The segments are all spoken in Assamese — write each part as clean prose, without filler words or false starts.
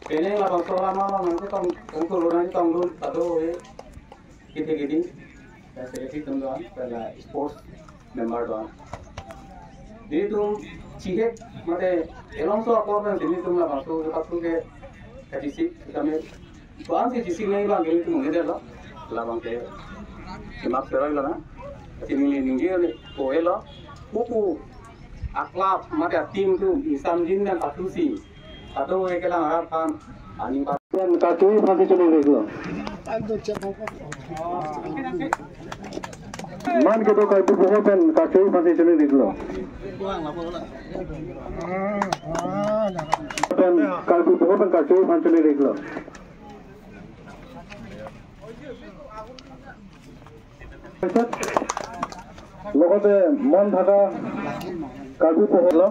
Ini lah kalau lama nanti tong turun dulu atau gini seleksi teman pada sports member doang. Jadi tuh cihek mate elong so apa kan jadi tuh lah waktu ke kasih kami bang sih nih bang ini tuh mungkin lah bang ke simak serai lah na ini nih lah buku akhlak mate tim tuh samjin dan atusi atau kelang harapan ani pasien kacui masih cuma itu. Man kita kalbu bohong kacui masih cuma itu. Kalbu bohong kacui masih cuma itu. লগতে মন থাকা kalbu bohong lo.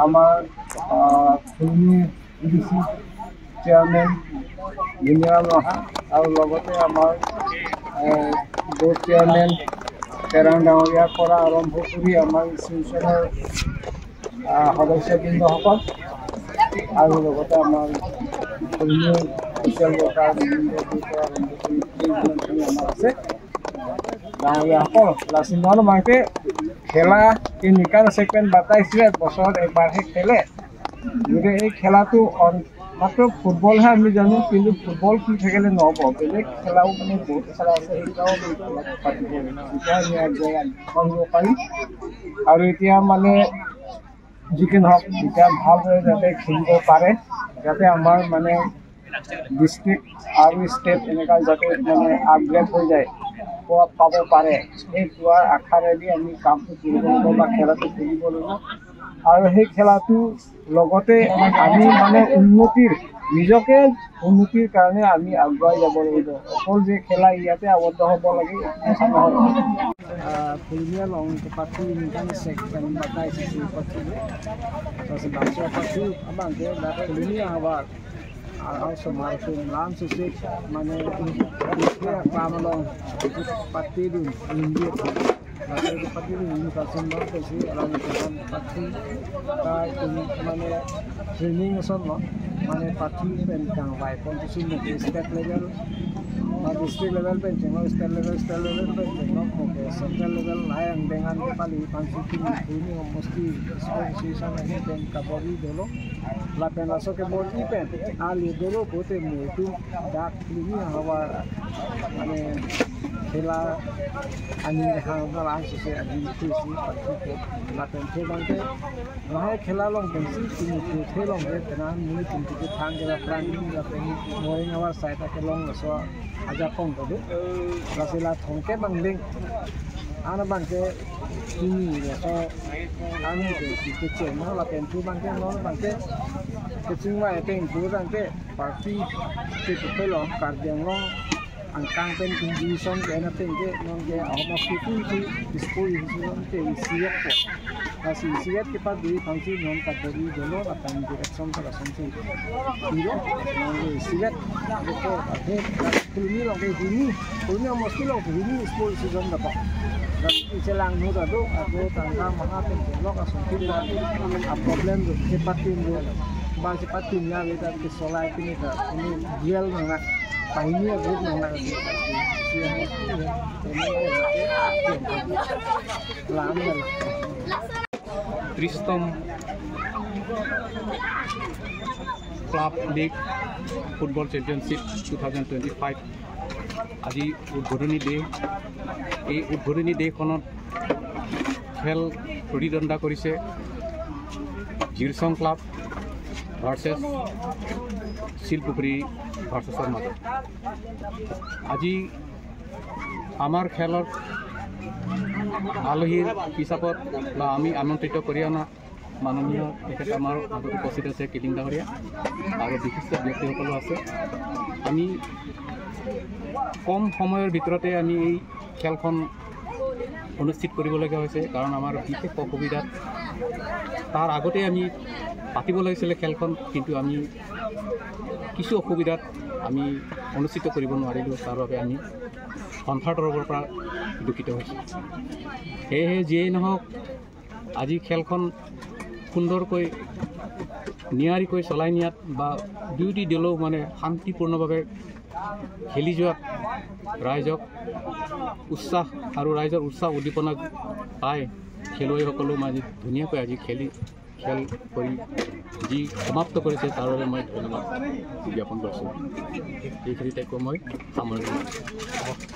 আমার ডিসি চেয়ারম্যান মিনিরাম রহা আৰু লগতে আমাৰ বোৰ্ড চেয়াৰম্যান কেৰাণ ডাঙৰীয়াৰ পৰা আৰম্ভ কৰি আমাৰ ইনষ্টিটিউচনৰ সদস্যবৃন্দসকল আৰু লগতে আমাৰ ধৰ্মীয় ছ'চিয়েল ৱৰ্কাৰ আৰম্ভ কৰি আমাৰ আছে ডাঙৰীয়াসকল লাচিন মাকে খেলা এই নিকাল চেম্পিয়ন বাতাইছিলে বছৰত একবাৰহে খেলে গতিকে এই খেলাটো মাত্ৰ ফুটবলহে আমি জানো কিন্তু ফুটবল কি থাকিলে নহ'ব বেলেগ খেলাও মানে বহুত খেলা আছে সেইটাও পাতিব তেতিয়া আমি কৰিব পাৰিম আৰু এতিয়া মানে যিকি নহওক এতিয়া ভালদৰে যাতে খেলিব পাৰে যাতে আমাৰ মানে ডিষ্ট্ৰিক্ট আৰু ষ্টেট এনেকুৱা যাতে মানে আপগ্ৰেড হৈ যায় পাব পাৰে সেই পোৱাৰ আশাৰেদি আমি কামটো কৰিব লাগিব বা খেলাটো খেলিব লাগিব আৰু সেই খেলাটো লগতে আমি মানে নিজকে উন্নতিৰ কাৰণে আমি আগুৱাই যাব লাগিব অকল যে খেলা ইয়াতে আবদ্ধ হ'ব লাগে ফুলমিয়া লং পাতি নিকান চেকন বাতাই চিচি পাতি তাৰপিছত বাংচা পাতি আমাকে দাঁত ফুলমিয়া হবাৰ আৰু সমাজটো নাম চিচি মানে কামলং পাতি দিন ইন্ডিয়া পাতি দিন কাচন বাৰ কৈছে আৰু পাতি তাৰ মানে ট্ৰেইনিং আছে ন মানে পাতি পেন কাং বাই competition state level district level painting state level painting okay central level नायang dengan kepali pansikin ini mesti association ini dan kabori dulu lapen laso ke board event ali dulu bote itu dak ini hawa ane khela ani hangala sise activity si parti lapen ke bangke rahe khela long bensi ini ke long ke tenan ni tinti ke thang ke planning lapen morning hour side ke long laso aja pong tadi lasila thongke bangling ana bangke ini ya so ani de kecil no la pentu bangke no bangke kecil wa peng tu bangke parti ke pelong karjang long angkang pen tinggi song ke na tengke non ke ama fitu di school hisun ke siap ko asi siap ke pagi fungsi non kabori dolo akan direction ke langsung itu non siap itu ada kulmi long ke sini kulmi mesti long ke sini school season dapat dan selang muda tu aku tangga mana penjelok langsung kita problem tu cepatin tu bang cepatin ya kita ke solai ini duel mana Pahinya grup nang Tristom Club League Football Championship 2025 আজি উদ্বোধনী ডে এই উদ্বোধনী ডেখনত খেল প্ৰতিদ্বন্দ্বিতা কৰিছে জিৰচং ক্লাব ভাৰ্চেছ শিলপুখুৰী ভাৰ্চেছৰ মাজত। আজি আমাৰ খেলত আলহীৰ হিচাপত বা আমি আমন্ত্ৰিত কৰি অনা মাননীয় তেখেত আমাৰ মাজত উপস্থিত আছে কিলিং ডাঙৰীয়া আৰু বিশিষ্ট ব্যক্তিসকলো আছে। আমি কম সময়ৰ ভিতৰতে আমি এই খেলখন অনুষ্ঠিত কৰিবলগীয়া হৈছে, কাৰণ আমাৰ বিশেষ অসুবিধাত তাৰ আগতে আমি পাতিব লাগিছিলে খেলখন, কিন্তু আমি কিছু অসুবিধাত আমি অনুষ্ঠিত কৰিব নোৱাৰিলোঁ। তাৰ বাবে আমি সন্থাৰ তৰফৰ পৰা দুখিত হৈছোঁ। সেয়েহে যিয়েই নহওক, আজি খেলখন সুন্দৰকৈ নিয়াৰিকৈ চলাই নিয়াত বা দুয়োটি দলেও মানে শান্তিপূৰ্ণভাৱে খেলি যোৱাত ৰাইজক উৎসাহ আৰু ৰাইজৰ উৎসাহ উদ্দীপনা পাই খেলুৱৈসকলো আজি ধুনীয়াকৈ আজি খেল কৰি যি সমাপ্ত কৰিছে তাৰ বাবে মই ধন্যবাদ জ্ঞাপন কৰিছোঁ। এইখিনিতে কৈ মই সামৰণি মাৰিছোঁ।